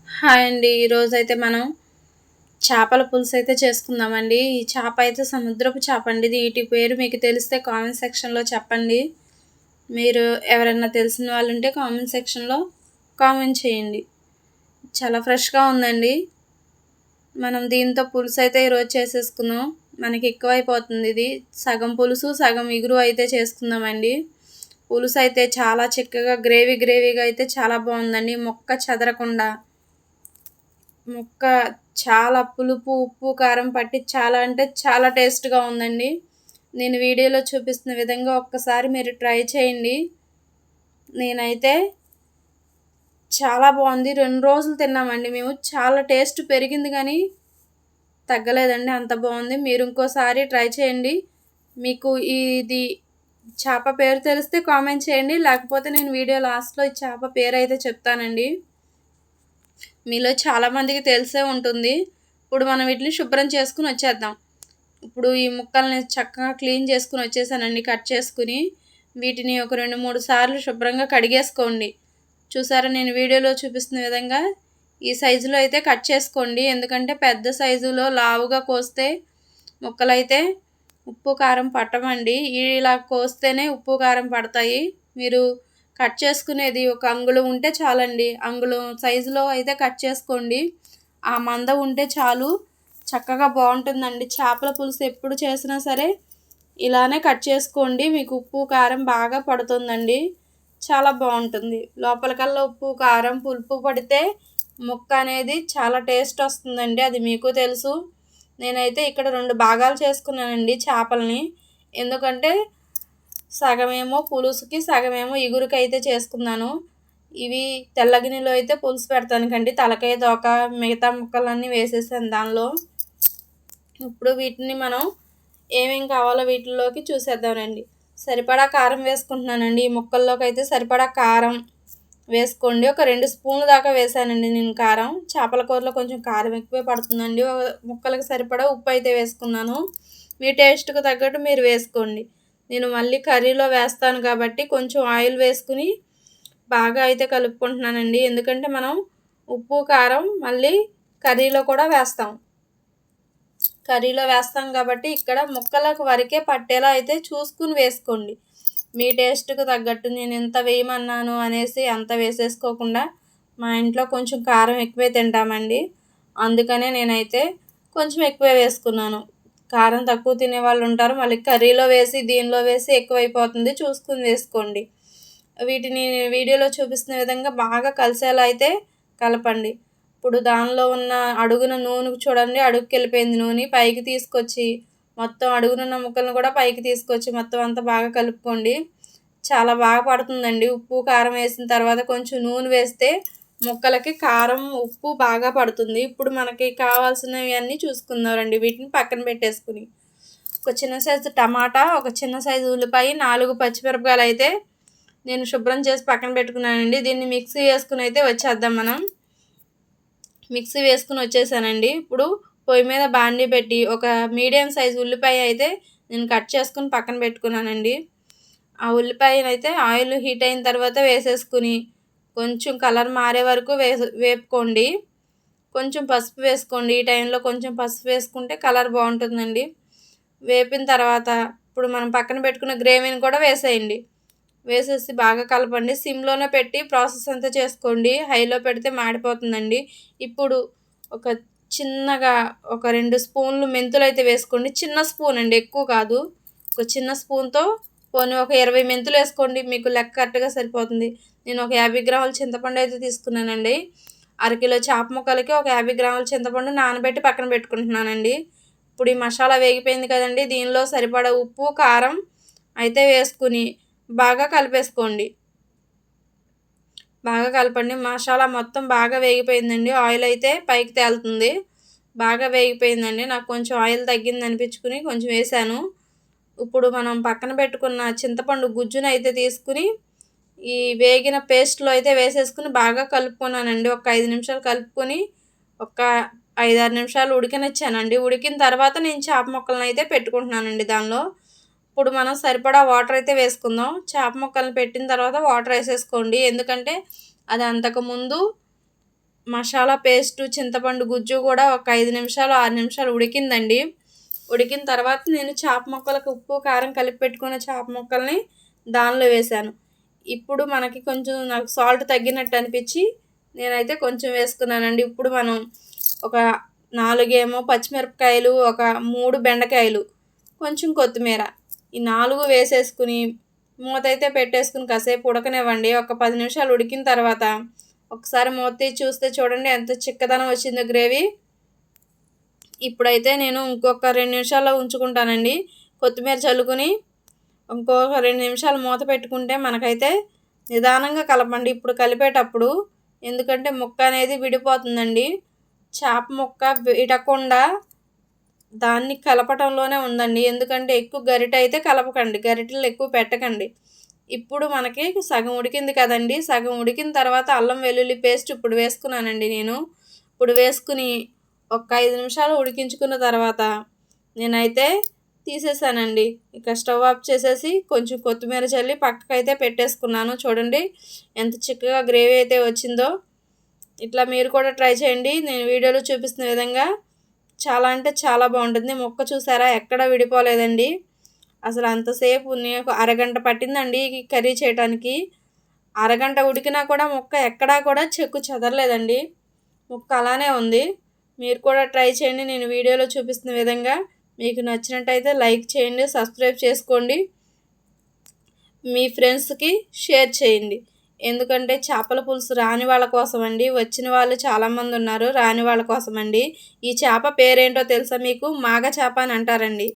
Hi అండి. ఈరోజైతే మనం చేపల పులుసు అయితే చేసుకుందామండి. ఈ చేప అయితే సముద్రపు చేప అండి. వీటి పేరు మీకు తెలిస్తే కామెంట్ సెక్షన్‌లో చెప్పండి. మీరు ఎవరైనా తెలిసిన వాళ్ళు ఉంటే కామెంట్ సెక్షన్‌లో కామెంట్ చేయండి. చాలా ఫ్రెష్‌గా ఉందండి. మనం దీంతో పులుసు అయితే ఈరోజు చేసేసుకుందాం. మనకి ఎక్కువైపోతుంది ఇది. సగం పులుసు, సగం ఇగురు అయితే చేసుకుందామండి. పులుసు అయితే చాలా చిక్కగా గ్రేవీగా అయితే చాలా బాగుందండి. ముక్క చెదరకుండా ముక్క చాలా పులుపు, ఉప్పు, కారం పట్టి చాలా అంటే చాలా టేస్ట్‌గా ఉందండి. నేను వీడియోలో చూపిస్తున్న విధంగా ఒక్కసారి మీరు ట్రై చేయండి. నేనైతే చాలా బాగుంది. 2 రోజులు తిన్నామండి మేము. చాలా టేస్ట్ పెరిగింది కానీ తగ్గలేదండి. అంత బాగుంది. మీరు ఇంకోసారి ట్రై చేయండి. మీకు ఇది చేప పేరు తెలిస్తే కామెంట్ చేయండి. లేకపోతే నేను వీడియో లాస్ట్‌లో ఈ చేప పేరైతే చెప్తానండి. మీలో చాలామందికి తెలిసే ఉంటుంది. ఇప్పుడు మనం వీటిని శుభ్రం చేసుకొని వచ్చేద్దాం. ఇప్పుడు ఈ ముక్కల్ని చక్కగా క్లీన్ చేసుకొని వచ్చేసానండి. కట్ చేసుకుని వీటిని ఒక 2, 3 సార్లు శుభ్రంగా కడిగేసుకోండి. చూసారా నేను వీడియోలో చూపిస్తున్న విధంగా ఈ సైజులో అయితే కట్ చేసుకోండి. ఎందుకంటే పెద్ద సైజులో లావుగా కోస్తే ముక్కలైతే ఉప్పు కారం పట్టమండి. ఇలా కోస్తేనే ఉప్పు కారం పడతాయి. మీరు కట్ చేసుకునేది ఒక అంగుళం ఉంటే చాలండి. అంగుళం సైజులో అయితే కట్ చేసుకోండి. ఆ మంద ఉంటే చాలు. చక్కగా బాగుంటుందండి. చేపల పులుసు ఎప్పుడు చేసినా సరే ఇలానే కట్ చేసుకోండి. మీకు ఉప్పు కారం బాగా పడుతుందండి. చాలా బాగుంటుంది. లోపలికల్లా ఉప్పు కారం పులుపు పడితే ముక్క అనేది చాలా టేస్ట్ వస్తుందండి. అది మీకు తెలుసు. నేనైతే ఇక్కడ 2 భాగాలు చేసుకున్నానండి చేపల్ని. ఎందుకంటే సగమేమో పులుసుకి, సగమేమో ఇగురుకి అయితే చేసుకున్నాను. ఇవి తెల్ల గిన్నెలో అయితే పులుసు పెడతానికండి. తలకాయ, తోక మిగతా ముక్కలన్నీ వేసేసాను దానిలో. ఇప్పుడు వీటిని మనం ఏమేం కావాలో వీటిల్లోకి చూసేద్దామండి. సరిపడా కారం వేసుకుంటున్నానండి. ఈ ముక్కల్లోకి అయితే సరిపడా కారం వేసుకోండి. ఒక 2 స్పూన్ల దాకా వేసానండి నేను కారం. చేపల కూరలో కొంచెం కారం ఎక్కువే పడుతుందండి. ముక్కలకు సరిపడా ఉప్పు అయితే వేసుకున్నాను. మీ టేస్ట్‌కి తగ్గట్టు మీరు వేసుకోండి. నేను మళ్ళీ కర్రీలో వేస్తాను కాబట్టి కొంచెం ఆయిల్ వేసుకుని బాగా అయితే కలుపుకుంటున్నానండి. ఎందుకంటే మనం ఉప్పు, కారం మళ్ళీ కర్రీలో కూడా వేస్తాం. కర్రీలో వేస్తాం కాబట్టి ఇక్కడ ముక్కలకు వరకే పట్టేలా అయితే చూసుకుని వేసుకోండి. మీ టేస్ట్‌కి తగ్గట్టు నేను ఎంత వేయమన్నాను అనేసి అంత వేసేసుకోకుండా మా ఇంట్లో కొంచెం కారం ఎక్కువే తింటామండి. అందుకనే నేనైతే కొంచెం ఎక్కువే వేసుకున్నాను. కారం తక్కువ తినేవాళ్ళు ఉంటారు. మళ్ళీ కర్రీలో వేసి, దీనిలో వేసి ఎక్కువైపోతుంది. చూసుకొని వేసుకోండి. వీటిని వీడియోలో చూపిస్తున్న విధంగా బాగా కలిసేలా అయితే కలపండి. ఇప్పుడు దానిలో ఉన్న అడుగున నూనె చూడండి. అడుగుకెళ్ళిపోయింది నూనె. పైకి తీసుకొచ్చి మొత్తం అడుగునున్న ముక్కలను కూడా పైకి తీసుకొచ్చి మొత్తం అంతా బాగా కలుపుకోండి. చాలా బాగా పడుతుందండి. ఉప్పు, కారం వేసిన తర్వాత కొంచెం నూనె వేస్తే ముక్కలకి కారం, ఉప్పు బాగా పడుతుంది. ఇప్పుడు మనకి కావాల్సినవి అన్నీ చూసుకుందామండి. వీటిని పక్కన పెట్టేసుకుని ఒక చిన్న సైజు టమాటా, ఒక చిన్న సైజు ఉల్లిపాయ, 4 పచ్చిమిరపకాయలు అయితే నేను శుభ్రం చేసి పక్కన పెట్టుకున్నానండి. దీన్ని మిక్సీ వేసుకుని అయితే వచ్చేద్దాం మనం. మిక్సీ వేసుకుని వచ్చేసానండి. ఇప్పుడు పొయ్యి మీద బాండీ పెట్టి ఒక మీడియం సైజు ఉల్లిపాయ అయితే నేను కట్ చేసుకుని పక్కన పెట్టుకున్నానండి. ఆ ఉల్లిపాయనైతే ఆయిల్ హీట్ అయిన తర్వాత వేసేసుకుని కొంచెం కలర్ మారే వరకు వేపుకోండి. కొంచెం పసుపు వేసుకోండి. ఈ టైంలో కొంచెం పసుపు వేసుకుంటే కలర్ బాగుంటుందండి. వేపిన తర్వాత ఇప్పుడు మనం పక్కన పెట్టుకున్న గ్రేవీని కూడా వేసేయండి. వేసేసి బాగా కలపండి. సిమ్లోనే పెట్టి ప్రాసెస్ అంతా చేసుకోండి. హైలో పెడితే మాడిపోతుందండి. ఇప్పుడు ఒక చిన్నగా ఒక 2 స్పూన్లు మెంతులు అయితే వేసుకోండి. చిన్న స్పూన్ అండి, ఎక్కువ కాదు. ఒక చిన్న స్పూన్తో పోనీ ఒక 20 మెంతులు వేసుకోండి. మీకు లెక్క కరెక్ట్గా సరిపోతుంది. నేను ఒక 50 గ్రాముల చింతపండు అయితే తీసుకున్నానండి. అరకిలో చేప ముక్కలకి ఒక 50 గ్రాముల చింతపండు నానబెట్టి పక్కన పెట్టుకుంటున్నానండి. ఇప్పుడు ఈ మసాలా వేగిపోయింది కదండి. దీనిలో సరిపడా ఉప్పు, కారం అయితే వేసుకుని బాగా కలిపేసుకోండి. బాగా కలపండి. మసాలా మొత్తం బాగా వేగిపోయిందండి. ఆయిల్ అయితే పైకి తేలుతుంది. బాగా వేగిపోయిందండి. నాకు కొంచెం ఆయిల్ తగ్గింది అనిపించుకుని కొంచెం వేసాను. ఇప్పుడు మనం పక్కన పెట్టుకున్న చింతపండు గుజ్జును అయితే తీసుకుని ఈ వేగిన పేస్ట్లో అయితే వేసేసుకుని బాగా కలుపుకున్నానండి. ఒక 5 నిమిషాలు కలుపుకొని ఒక 5, 6 నిమిషాలు ఉడికనిచ్చానండి. ఉడికిన తర్వాత నేను చేప ముక్కలను అయితే పెట్టుకుంటున్నానండి దానిలో. ఇప్పుడు మనం సరిపడా వాటర్ అయితే వేసుకుందాం. చేప ముక్కలను పెట్టిన తర్వాత వాటర్ వేసేసుకోండి. ఎందుకంటే అది అంతకుముందు మసాలా పేస్టు, చింతపండు గుజ్జు కూడా ఒక 5 నిమిషాలు 6 నిమిషాలు ఉడికిందండి. ఉడికిన తర్వాత నేను చేప ముక్కలకు ఉప్పు కారం కలిపి పెట్టుకున్న చేప ముక్కల్ని దానిలో వేశాను. ఇప్పుడు మనకి కొంచెం నాకు సాల్ట్ తగ్గినట్టు అనిపించి నేనైతే కొంచెం వేసుకున్నానండి. ఇప్పుడు మనం ఒక 4 పచ్చిమిరపకాయలు, ఒక 3 బెండకాయలు, కొంచెం కొత్తిమీర ఈ 4 వేసేసుకుని మూత అయితే పెట్టేసుకుని కాసేపు ఉడకనివ్వండి. ఒక 10 నిమిషాలు ఉడికిన తర్వాత ఒకసారి మూత తీసి చూస్తే చూడండి ఎంత చిక్కదనం వచ్చిందో గ్రేవీ. ఇప్పుడైతే నేను ఇంకొక 2 నిమిషాల్లో ఉంచుకుంటానండి. కొత్తిమీర చల్లుకుని ఇంకొక 2 నిమిషాలు మూత పెట్టుకుంటే మనకైతే నిదానంగా కలపండి ఇప్పుడు కలిపేటప్పుడు, ఎందుకంటే ముక్క అనేది విడిపోతుందండి. చేప ముక్క విడకుండా దాన్ని కలపటంలోనే ఉందండి. ఎందుకంటే ఎక్కువ గరిటె అయితే కలపకండి, గరిటెలు ఎక్కువ పెట్టకండి. ఇప్పుడు మనకి సగం ఉడికింది కదండి. సగం ఉడికిన తర్వాత అల్లం వెల్లుల్లి పేస్ట్ ఇప్పుడు వేసుకున్నానండి నేను. ఇప్పుడు వేసుకుని ఒక 5 నిమిషాలు ఉడికించుకున్న తర్వాత నేనైతే తీసేసానండి. ఇక స్టవ్ ఆఫ్ చేసేసి కొంచెం కొత్తిమీర చల్లి పక్కకైతే పెట్టేసుకున్నాను. చూడండి ఎంత చిక్కగా గ్రేవీ అయితే వచ్చిందో. ఇట్లా మీరు కూడా ట్రై చేయండి నేను వీడియోలో చూపిస్తున్న విధంగా. చాలా అంటే చాలా బాగుంటుంది. ముక్క చూసారా ఎక్కడ విడిపోలేదండి. అసలు అంతసేపు నాకు అరగంట పట్టిందండి ఈ కర్రీ చేయడానికి. అరగంట ఉడికినా కూడా ముక్క ఎక్కడా కూడా చెక్కు చెదరలేదండి. ముక్క అలానే ఉంది. మీరు కూడా ట్రై చేయండి నేను వీడియోలో చూపిస్తున్న విధంగా. మీకు నచ్చినట్టయితే లైక్ చేయండి, సబ్స్క్రైబ్ చేసుకోండి, మీ ఫ్రెండ్స్కి షేర్ చేయండి. ఎందుకంటే చేపల పులుసు రాని వాళ్ళ కోసం అండి. వచ్చిన వాళ్ళు చాలామంది ఉన్నారు, రాని వాళ్ళ కోసం అండి. ఈ చేప పేరేంటో తెలుసా మీకు? మాగ చేప అని అంటారండి.